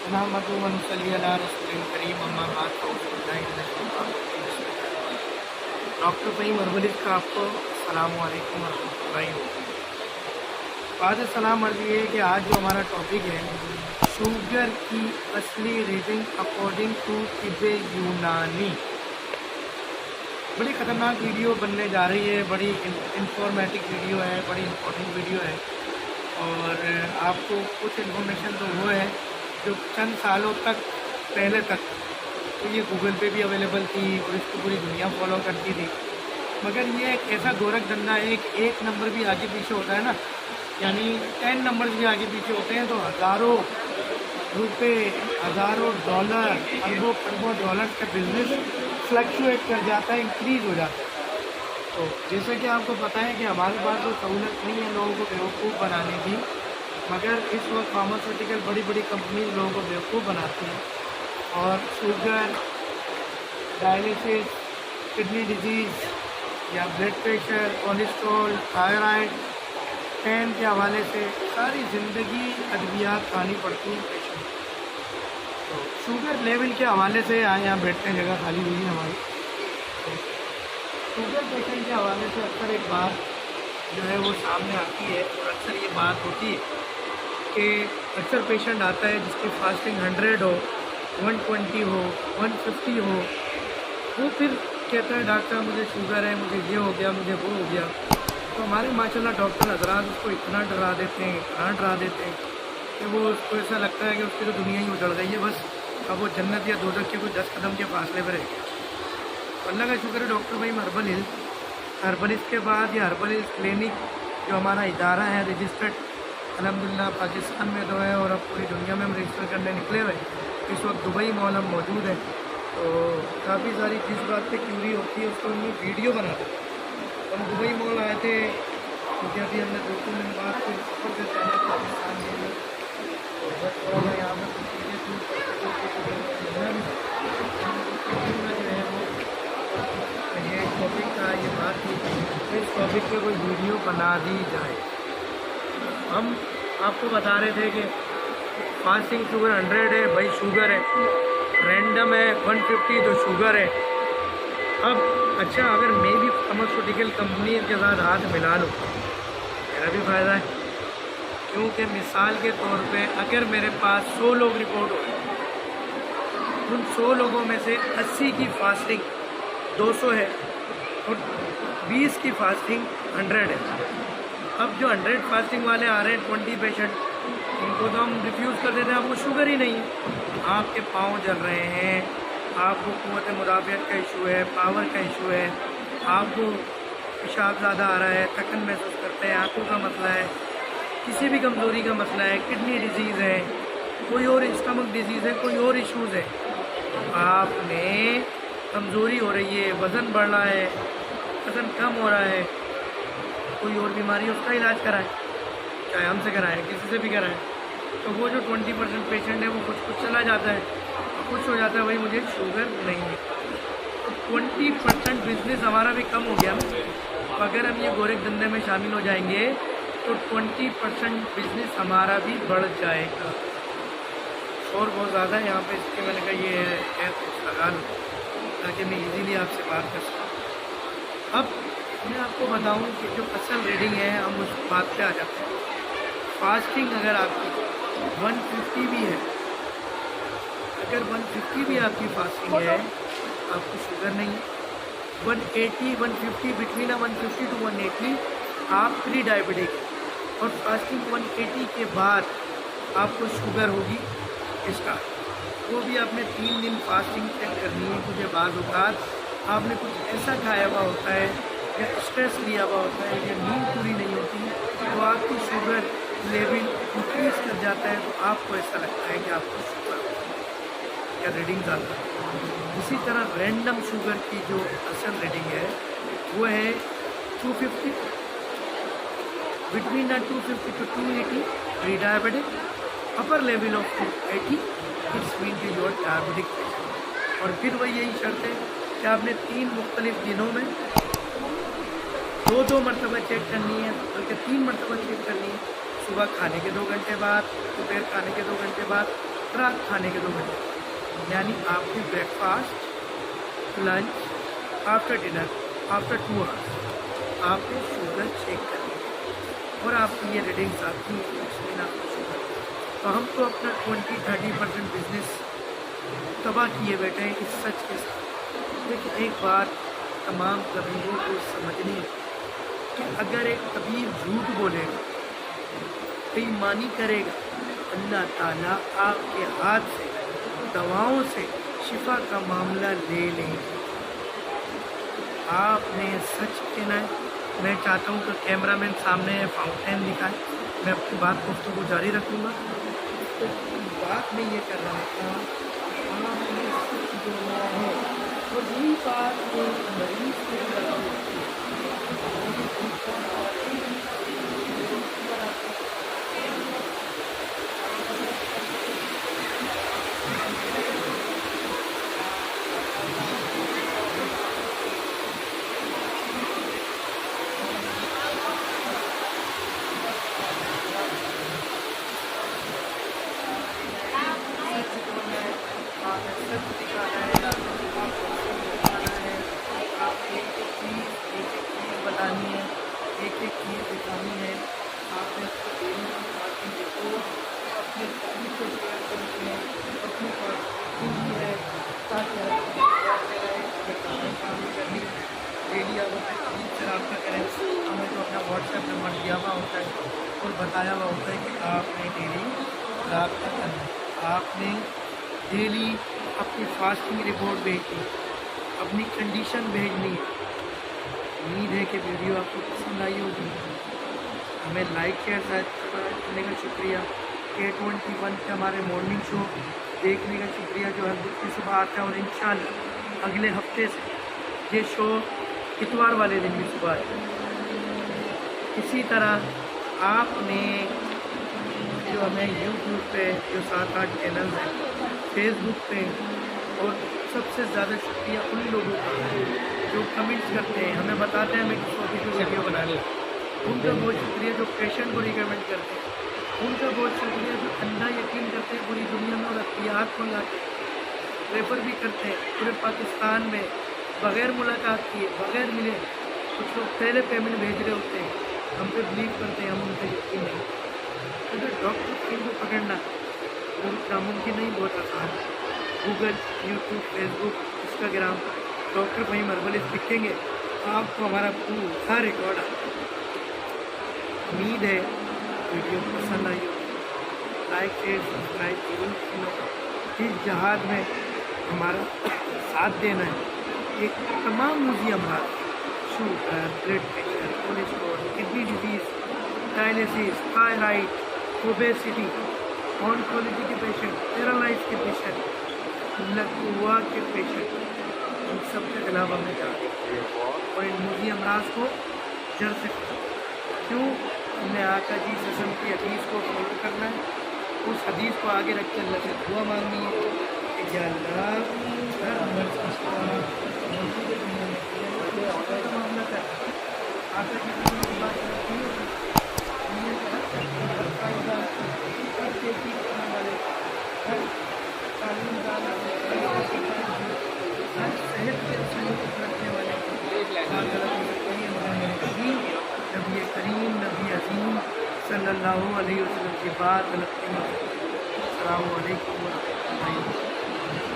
नहमदुहु व नुसल्ली अला रसूलिल करीम अम्मा बाद फ़अऊज़ु बिल्लाहि मिनश शैतानिर रजीम। डॉक्टर फ़हीम अरवली का आपको अस्सलामु अलैकुम व रहमतुल्लाहि व बरकातुहू। बाद सलाम अर्ज़ ये है कि आज जो हमारा टॉपिक है शुगर की असली रीडिंग अकॉर्डिंग टू तिब्बे यूनानी। बड़ी ख़तरनाक वीडियो बनने जा रही है, बड़ी इंफॉर्मेटिव वीडियो है, बड़ी इंपॉर्टेंट वीडियो है। और आपको कुछ इन्फॉर्मेशन तो वो है जो चंद सालों तक पहले तक तो ये गूगल पे भी अवेलेबल थी और इसको पूरी दुनिया फॉलो करती थी, मगर ये एक ऐसा गोरख धंधा है कि एक नंबर भी आगे पीछे होता है ना, यानी 10 नंबर्स भी आगे पीछे होते हैं तो हज़ारों रुपए, हज़ारों डॉलर, अरबों खरबों डॉलर्स का बिजनेस फ्लक्चुएट कर जाता है, इंक्रीज़ हो जाता है। तो जैसे कि आपको पता है कि हमारे पास तो सहूलत नहीं है लोगों को बेवकूफ़ बनाने की, मगर इस वक्त फार्मास्यूटिकल बड़ी बड़ी कंपनीज लोगों को बेवकूफ़ बनाती हैं और शुगर, डायलिसिस, किडनी डिजीज़ या blood pressure, cholesterol, thyroid, pain के हवाले से सारी ज़िंदगी अद्वियात खानी पड़ती है पेशेंट। तो शुगर लेवल के हवाले से आए, यहाँ बैठते हैं, जगह खाली हुई है हमारी। तो शुगर पेशेंट के हवाले से अक्सर एक बात जो है वो सामने आती है और अक्सर ये बात होती है कि अक्सर पेशेंट आता है जिसकी फास्टिंग 100 हो, 120 हो, 150 हो, वो फिर कहता है डॉक्टर मुझे शुगर है, मुझे ये हो गया, मुझे वो हो गया। तो हमारे माशाल्लाह डॉक्टर हज़रात उसको इतना डरा देते हैं, इतना डरा देते हैं कि वो उसको ऐसा लगता है कि उसकी तो दुनिया ही उजड़ गई है, बस अब वो जन्नत या दोज़ख के कोई 10 कदम के फासले पर रह गया। तो अल्लाह का शुक्र है डॉक्टर भाई हर्बलिस्ट के बाद ये हर्बलिस्ट क्लिनिक जो हमारा इदारा है रजिस्टर्ड अल्हम्दुलिल्लाह पाकिस्तान में तो है और अब पूरी दुनिया में हम रजिस्टर करने निकले हुए। इस वक्त दुबई मॉल हम मौजूद है, तो काफ़ी सारी जिस बात पे क्यूरी होती है उसको हम वीडियो बनाते हैं। हम दुबई मॉल आए थे क्योंकि अभी हमने 2-3 दिन बाद फिर सफ़र से पहले पाकिस्तान में तो बस थोड़ा सा यहाँ पर कुछ चीज़ें थी जो है वो ये टॉपिक था, ये बात थी तो इस टॉपिक पे कोई वीडियो बना दी जाए। हम आपको बता रहे थे कि फास्टिंग शुगर 100 है भाई, शुगर है, रैंडम है 150 तो शुगर है। अब अच्छा, अगर मैं भी फार्मास्यूटिकल कंपनी के साथ हाथ मिला लूँ मेरा भी फ़ायदा है, क्योंकि मिसाल के तौर पे अगर मेरे पास 100 लोग रिपोर्ट हो, उन 100 लोगों में से 80 की फास्टिंग 200 है और 20 की फास्टिंग 100 है। अब जो 100 फास्टिंग वाले आ रहे हैं 20 पेशेंट, उनको तो हम रिफ्यूज़ कर देते हैं, आपको शुगर ही नहीं है, आपके पाँव जल रहे हैं, आपको क़ुव्वत मुदाफ़ियत का इशू है, पावर का इशू है, आपको पेशाब ज़्यादा आ रहा है, थकन महसूस करते हैं, आँखों का मसला है, किसी भी कमज़ोरी का मसला है, किडनी डिजीज़ है, कोई और स्टमक डिजीज़ है, कोई और इशूज़ है, तो आपने कमज़ोरी हो रही है, वज़न बढ़ रहा है, वज़न कम हो रहा है, कोई और बीमारी है उसका इलाज कराएं, चाहे हमसे कराएं, किसी से भी कराएं। तो वो जो 20% पेशेंट है वो कुछ चला जाता है, खुश हो जाता है भाई मुझे शुगर नहीं है। तो 20% बिजनेस हमारा भी कम हो गया। तो अगर हम ये गोरख धंधे में शामिल हो जाएंगे तो 20% बिजनेस हमारा भी बढ़ जाएगा। और बहुत ज़्यादा है यहाँ पे, इसके मैंने कहा ये ऐप लगा लूँ ताकि मैं इजीली आपसे बात कर सकूँ। अब मैं आपको बताऊँ कि जो असल रीडिंग है हम उस बात पे आ जाते हैं। फास्टिंग अगर आपकी 150 भी है, अगर 150 भी आपकी फास्टिंग है, आपको शुगर नहीं है, 180, 150 बिटवीन 150 टू 180 आप प्री डायबिटिक, और फास्टिंग 180 के बाद आपको शुगर होगी स्टार्ट। वो भी आपने 3 दिन फास्टिंग चेक करनी है, क्योंकि बाद औक़ात आपने कुछ ऐसा खाया हुआ होता है या स्ट्रेस लिया हुआ होता है या नींद पूरी नहीं होती, तो आपकी शुगर लेवल इंक्रीज़ कर जाता है, तो आपको ऐसा लगता है कि आपको शुगर या रीडिंग ज़्यादा है। इसी तरह रैंडम शुगर की जो असल रीडिंग है वो है 250, between 250 to 280 pre diabetic, upper level of 280 it's mean कि योर डायबिटिक पेशेंट। और फिर वही यही शर्त है कि आपने 3 मुख्तलिफ दिनों में 2-2 मरतबा चेक करनी है, बल्कि 3 मरतबा चेक करनी है। सुबह खाने के 2 घंटे बाद, दोपहर खाने के 2 घंटे बाद, रात खाने के 2 घंटे, यानी आपने breakfast, lunch, after dinner, after 2 hours आपने शुगर चेक करनी है और आपकी ये रीडिंग्स आती हैं इसमें आपको शुगर। तो हम तो अपना 20-30% बिजनेस तबाह किए बैठे हैं इस सच के साथ। लेकिन एक बात तमाम तबीबों को समझनी है कि अगर एक तबीब झूठ बोलेगा, बेईमानी करेगा, अल्लाह ताला आपके हाथ से दवाओं से शिफा का मामला ले लेंगे। आपने सच कहना है। मैं चाहता हूँ कि कैमरामैन सामने फाउंटेन दिखाए, मैं अपनी बात गुफ्तगू जारी रखूँगा। तो बात में ये कर रहा था, आपने सच बोलना है और यही बात मरीज को बतानी है, एक चीज़ दिखानी है। आपने उसको देने की बातें देखो, अपने सभी को शेयर करके अपनी बात है ताकि करनी डेली आप अपने तबीब से रब्ता करें। हमें तो अपना व्हाट्सएप नंबर दिया हुआ होता है और बताया हुआ होता है कि आपने डेली रब्ता करना है। आपने डेली अपनी फास्टिंग रिपोर्ट भेजनी है, अपनी कंडीशन भेजनी है। उम्मीद है कि वीडियो आपको पसंद आई होगी। हमें लाइक शेयर सब्सक्राइब करने का शुक्रिया। A21 के हमारे मॉर्निंग शो देखने का शुक्रिया जो हर दिन की सुबह आता है और इंशाल्लाह अगले हफ्ते से ये शो इतवार वाले दिन की सुबह है। इसी तरह आपने जो हमें यूट्यूब पे जो 7-8 चैनल हैं, फेसबुक पे, और सबसे ज़्यादा शुक्रिया उन लोगों का जो कमेंट्स करते हैं, हमें बताते हैं हमें किस टॉपिक पर वीडियो बनानी है। उनका बहुत शुक्रिया जो पेशेंट को रिकमेंड करते हैं, उनका बहुत शुक्रिया जो अंधा यकीन करते हैं पूरी दुनिया में और अख्तियात मंगाते हैं, रेफ़र भी करते हैं पूरे पाकिस्तान में बग़ैर मुलाकात किए, बग़ैर मिले। कुछ लोग पहले पेमेंट भेज रहे होते हैं, हम पे बिलीव करते हैं, हम उन पर यकीन नहीं। क्योंकि डॉक्टर को पकड़ना बहुत नामुमकिन नहीं, बहुत आसान है। Google, YouTube, Facebook, Instagram, doctor Faheem herbalist लिखेंगे आपको हमारा पूरा रिकॉर्ड आता है। उम्मीद है वीडियो पसंद आई होगी। लाइक शेयर सब्सक्राइब जरूर कीजिए। इस जहाज में हमारा साथ देना है। एक तमाम museum sugar, blood pressure, cholesterol, kidney disease, dialysis, thyroid, obesity, oncology के पेशेंट, पैरालाइज के पेशेंट, लकवा के पेशेंट, इन सब के खिलाफ हमें जाना और इन मूजी अमराज को जड़ से क्यों हमने आका जी ससम की हदीस को फॉलो करना है, उस हदीस को आगे रख के अल्लाह से दुआ मांगनी है कि या अल्लाह हर मर्ज की शिफा मामला कर आका जी की बात करती है। सेहत के असूल रखने वाले नबी करीम नबी अज़ीम सल्लल्लाहु अलैहि वसल्लम की बात। अस्सलामु अलैकुम व रहमतुल्लाहि।